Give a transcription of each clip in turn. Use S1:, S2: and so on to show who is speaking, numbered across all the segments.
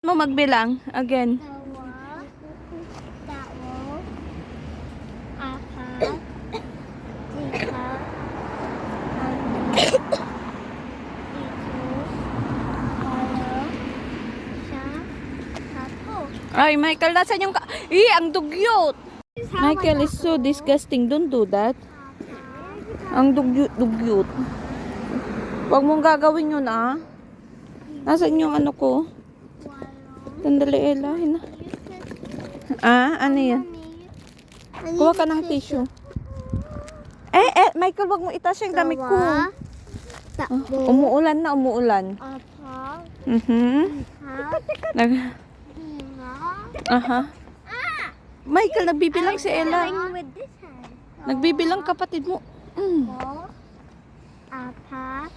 S1: Mo magbilang again.
S2: Dalawa, tatlo, apat, lima, anim, pito, walo, siyam, sampu.
S1: Ay, Michael, nasan yung ang dugyot. Michael is so disgusting. Don't do that. Ang dugyot. Huwag mong gagawin yun, ah. Nasaan yung ano ko? Tandali, Ella. Ah, ano yan? Kuha ka ng tissue. Michael, wag mo itaas yung damit ko. Umuulan na, umuulan.
S2: Apat,
S1: Nag
S2: lima,
S1: Aha. Michael, nagbibilang si Ella.
S2: with this hand.
S1: Nagbibilang kapatid mo.
S2: Tatlo, apat,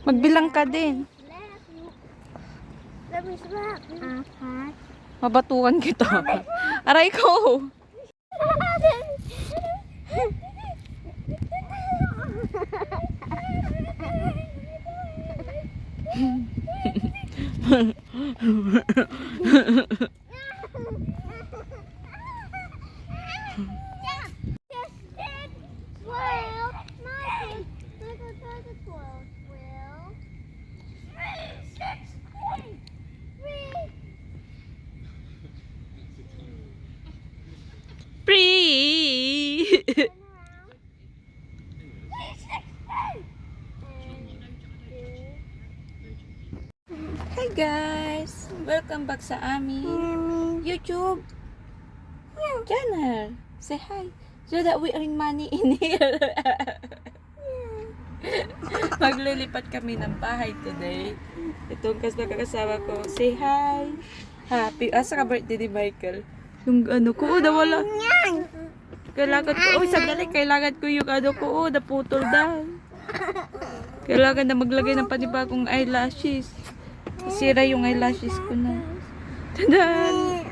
S1: Magbilang ka din.
S2: let me slap. Apat,
S1: Mabatukan kita. Aray ko. Free. Hi guys, welcome back sa aming YouTube channel. Say hi so that we earn money in here. Maglilipat kami ng bahay today. Itong kasama ko. Say hi. Happy. Asa ka birthday ni Michael? Yung ano ko, nawala. Kailangan ko, sandali, kailangan ko yung ano ko, naputol daw. Kailangan na maglagay ng panibagong eyelashes. Sira yung eyelashes ko na. Tadan!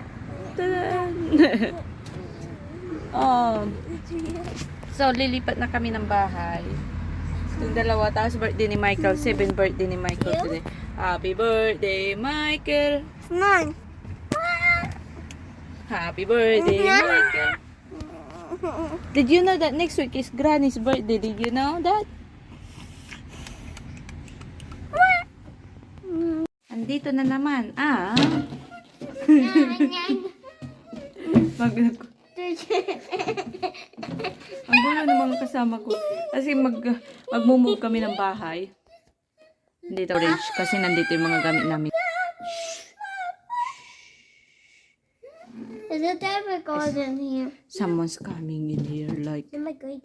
S1: Tadan! Oh. So, lilipat na kami ng bahay. Yung dalawa, tapos birthday ni Michael. 7th birthday ni Michael today. Happy birthday, Michael!
S2: Nine.
S1: Happy birthday, Michael! Did you know that next week is Granny's birthday? Did you know that? Andito na naman ang gulo ng mga kasama ko. Kasi magmumove kami ng bahay. Dito orange kasi nandito yung mga gamit namin.
S2: Is it ever golden here?
S1: Someone's coming in here like
S2: Oh my god.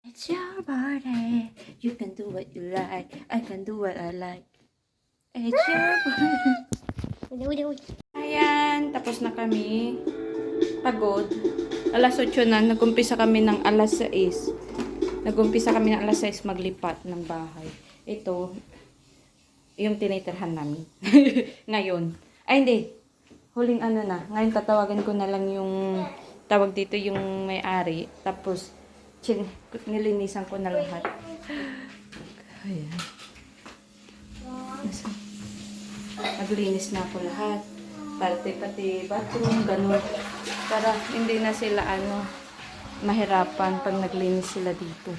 S1: it's your birthday. You can do what you like. I can do what I like. It's your birthday. Ayan, tapos na kami. Pagod. Alas 8 na. Nag-umpisa kami ng alas 6. Nag-umpisa kami ng alas 6 maglipat ng bahay. Ito, yung tinitirhan namin. Ngayon. Ay, hindi. Huling ano na. Ngayon tatawagan ko na lang yung tawag dito yung may-ari. Tapos, nilinisan ko na lahat. Ayan. Naglinis na ako lahat. Pati bathroom, ganun. Para hindi na sila mahirapan pag naglinis sila dito.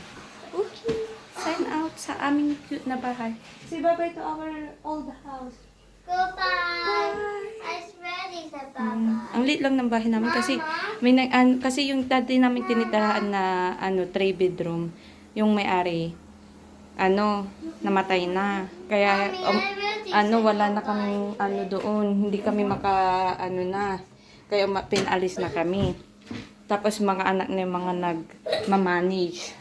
S1: Okay. Sign out sa aming cute na bahay. Say bye-bye to our old house.
S2: Goodbye. It's ready sa papa.
S1: Ang liit lang ng bahay namin kasi kasi yung dati namin tinitirahan na 3 bedroom, yung may-ari namatay na. Kaya wala na kaming doon, hindi kami na. Kaya pinalis na kami. Tapos mga anak na yung mga nag-manage.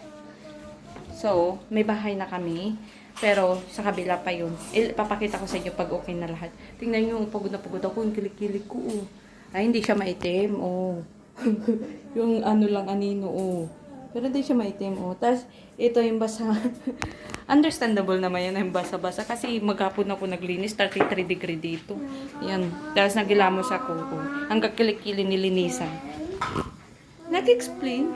S1: So, may bahay na kami. Pero, sa kabila pa yun. Papakita ko sa inyo pag okay na lahat. Tingnan nyo, pagod na pagod ako. Yung kilik-kilik ko, Ay, hindi siya maitim, yung lang, anino, Pero hindi siya maitim, Tapos, ito yung basa. Understandable naman yan, yung basa-basa. Kasi maghapon ako naglinis, 33 degree dito. Yan. Tapos, nagilamos ako, Hanggang kilik-kilik nilinisan. Nag-explain.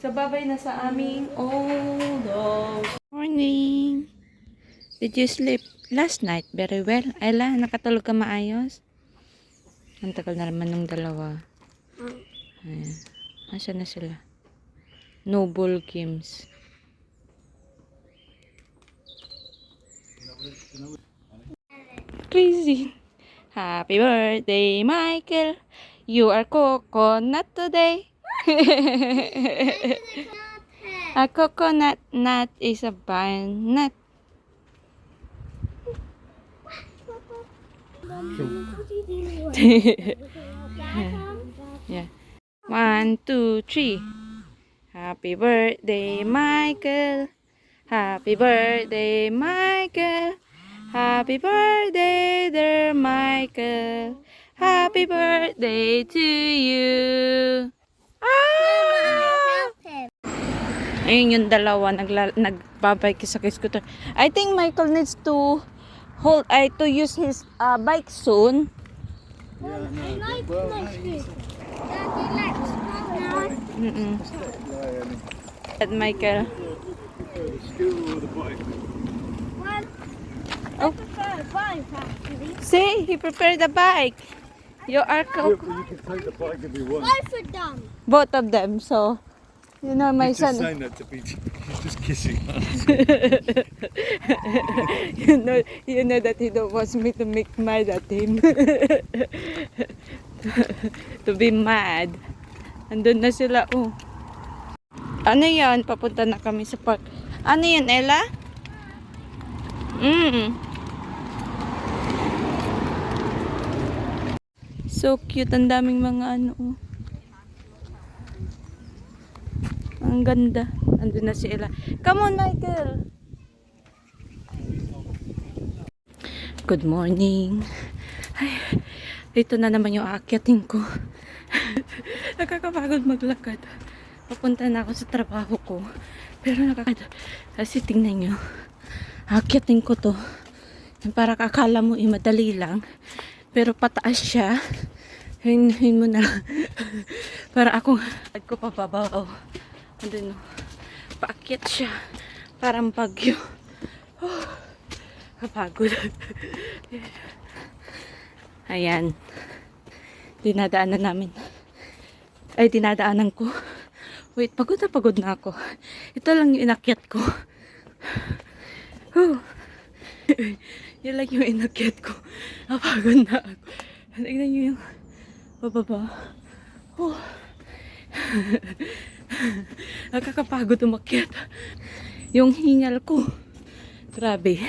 S1: So, babay na sa aming old house. Morning. Did you sleep last night very well? Ayla, nakatulog ka maayos? Ang tagal na naman ng dalawa. Ayan. Nasaan na sila? Noble Kims. Crazy. Happy birthday, Michael. You are coconut today. A coconut nut is a vine nut. Yeah. 1, 2, 3. Happy birthday, Michael. Happy birthday, Michael. Happy birthday, dear Michael. Happy birthday to you. Ah! Ayun yung dalawa nagbabike sa scooter. I think Michael needs to to use his bike soon.
S2: I like this. Daddy likes
S1: At Michael.
S3: The scooter or the bike?
S2: I prefer a bike actually.
S1: See, he prepared the bike. You are
S3: You can take the bike if you want.
S2: Both of them.
S1: both of them. So, you know, my
S3: He's just
S1: son.
S3: saying that to be. He's just kissing us.
S1: You know that he don't want me to make mad at him. To be mad. Andun na sila, oh. Ano yan? Papunta na kami sa park. Ano yan, Ella? So cute. Ang daming mga ano, oh. Ang ganda. Andun na si Ella. Come on, Michael! Good morning. Ay, dito na naman yung aakyatin ko. Nakakapagod maglakad. Papunta na ako sa trabaho ko. Pero nakakapagod. Kasi tingnan nyo. Aakyatin ko to. Para kakala mo madali lang. Pero pataas siya. Hinuhin mo na. Para ako pababaw. Andun, no. Paakyat siya. Parang bagyo. Kapagod. Ayan. Dinadaanan namin. Ay, dinadaanan ko. Wait, pagod na ako. Ito lang yung inakyat ko. Yan lang yung inakyat ko. Napagod na ako. Tignan nyo yung bababa. Nakakapagod umakyat. Yung hingal ko. Grabe.